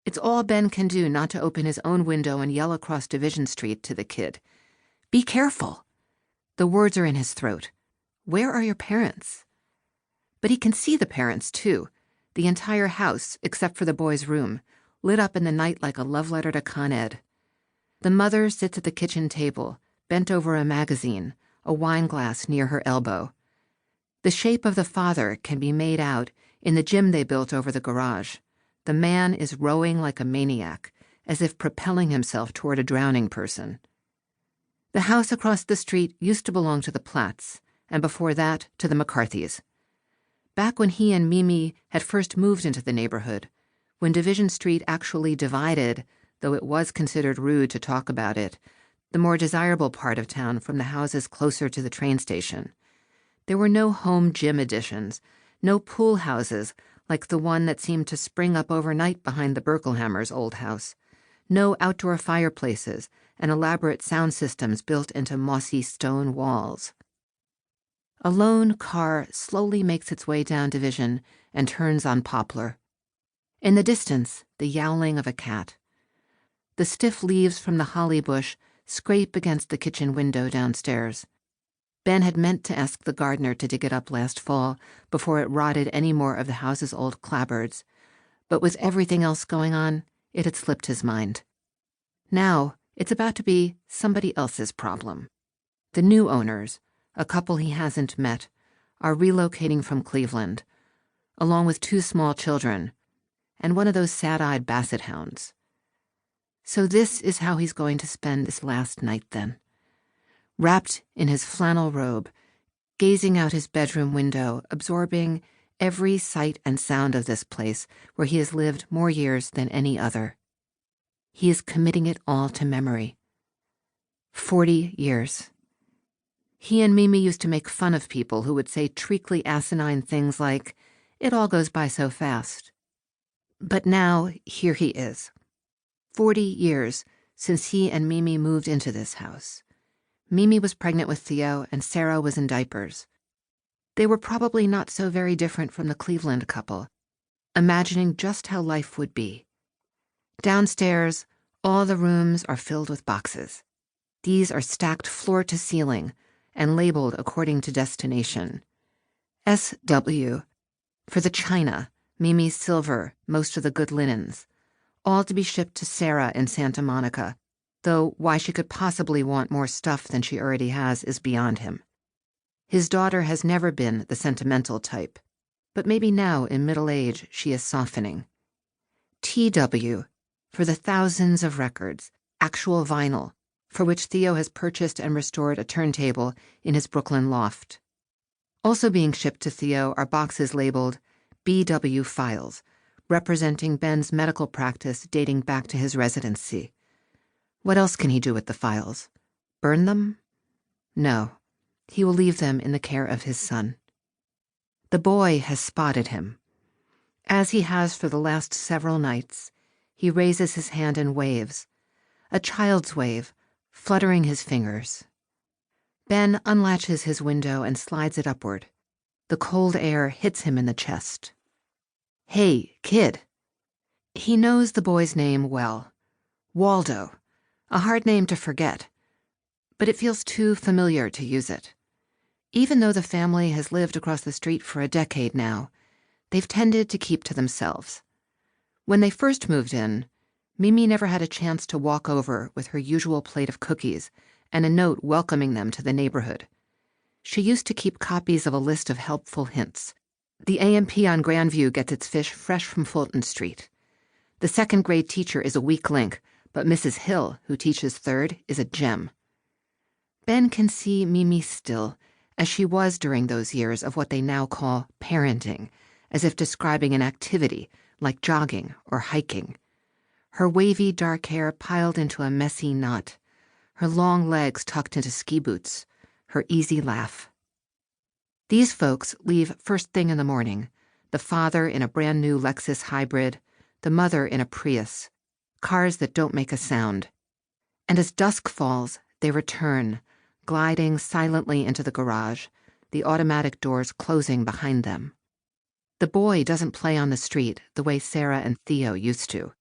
It's all Ben can do not to open his own window and yell across Division Street to the kid. Be careful. The words are in his throat. Where are your parents? But he can see the parents, too. The entire house, except for the boy's room, lit up in the night like a love letter to Con Ed. The mother sits at the kitchen table, bent over a magazine, a wine glass near her elbow. The shape of the father can be made out in the gym they built over the garage. The man is rowing like a maniac, as if propelling himself toward a drowning person. The house across the street used to belong to the Platts, and before that, to the McCarthys. Back when he and Mimi had first moved into the neighborhood, when Division Street actually divided, though it was considered rude to talk about it, the more desirable part of town from the houses closer to the train station. There were no home gym additions, no pool houses like the one that seemed to spring up overnight behind the Berkelhammers' old house, no outdoor fireplaces and elaborate sound systems built into mossy stone walls. A lone car slowly makes its way down Division and turns on Poplar. In the distance, the yowling of a cat. The stiff leaves from the holly bush scrape against the kitchen window downstairs. Ben had meant to ask the gardener to dig it up last fall before it rotted any more of the house's old clapboards, but with everything else going on, it had slipped his mind. Now, it's about to be somebody else's problem. The new owners, a couple he hasn't met, are relocating from Cleveland, along with 2 small children, and one of those sad-eyed basset hounds. So this is how he's going to spend this last night, then. Wrapped in his flannel robe, gazing out his bedroom window, absorbing every sight and sound of this place where he has lived more years than any other. He is committing it all to memory. 40 years. He and Mimi used to make fun of people who would say treacly asinine things like, "It all goes by so fast." But now, here he is. 40 years since he and Mimi moved into this house. Mimi was pregnant with Theo and Sarah was in diapers. They were probably not so very different from the Cleveland couple, imagining just how life would be. Downstairs, all the rooms are filled with boxes. These are stacked floor to ceiling and labeled according to destination. SW, for the china, Mimi's silver, most of the good linens, all to be shipped to Sarah in Santa Monica, though why she could possibly want more stuff than she already has is beyond him. His daughter has never been the sentimental type, but maybe now in middle age she is softening. TW, for the thousands of records, actual vinyl, for which Theo has purchased and restored a turntable in his Brooklyn loft. Also being shipped to Theo are boxes labeled BW Files, representing Ben's medical practice dating back to his residency. What else can he do with the files? Burn them? No. He will leave them in the care of his son. The boy has spotted him. As he has for the last several nights, he raises his hand and waves, a child's wave, fluttering his fingers. Ben unlatches his window and slides it upward. The cold air hits him in the chest. "Hey, kid." He knows the boy's name well. Waldo. A hard name to forget, but it feels too familiar to use it. Even though the family has lived across the street for a decade now, they've tended to keep to themselves. When they first moved in, Mimi never had a chance to walk over with her usual plate of cookies and a note welcoming them to the neighborhood. She used to keep copies of a list of helpful hints. The A&P on Grandview gets its fish fresh from Fulton Street. The second-grade teacher is a weak link, but Mrs. Hill, who teaches third, is a gem. Ben can see Mimi still, as she was during those years of what they now call parenting, as if describing an activity like jogging or hiking. Her wavy dark hair piled into a messy knot, her long legs tucked into ski boots, her easy laugh. These folks leave first thing in the morning, the father in a brand new Lexus hybrid, the mother in a Prius, cars that don't make a sound. And as dusk falls, they return, gliding silently into the garage, the automatic doors closing behind them. The boy doesn't play on the street the way Sarah and Theo used to.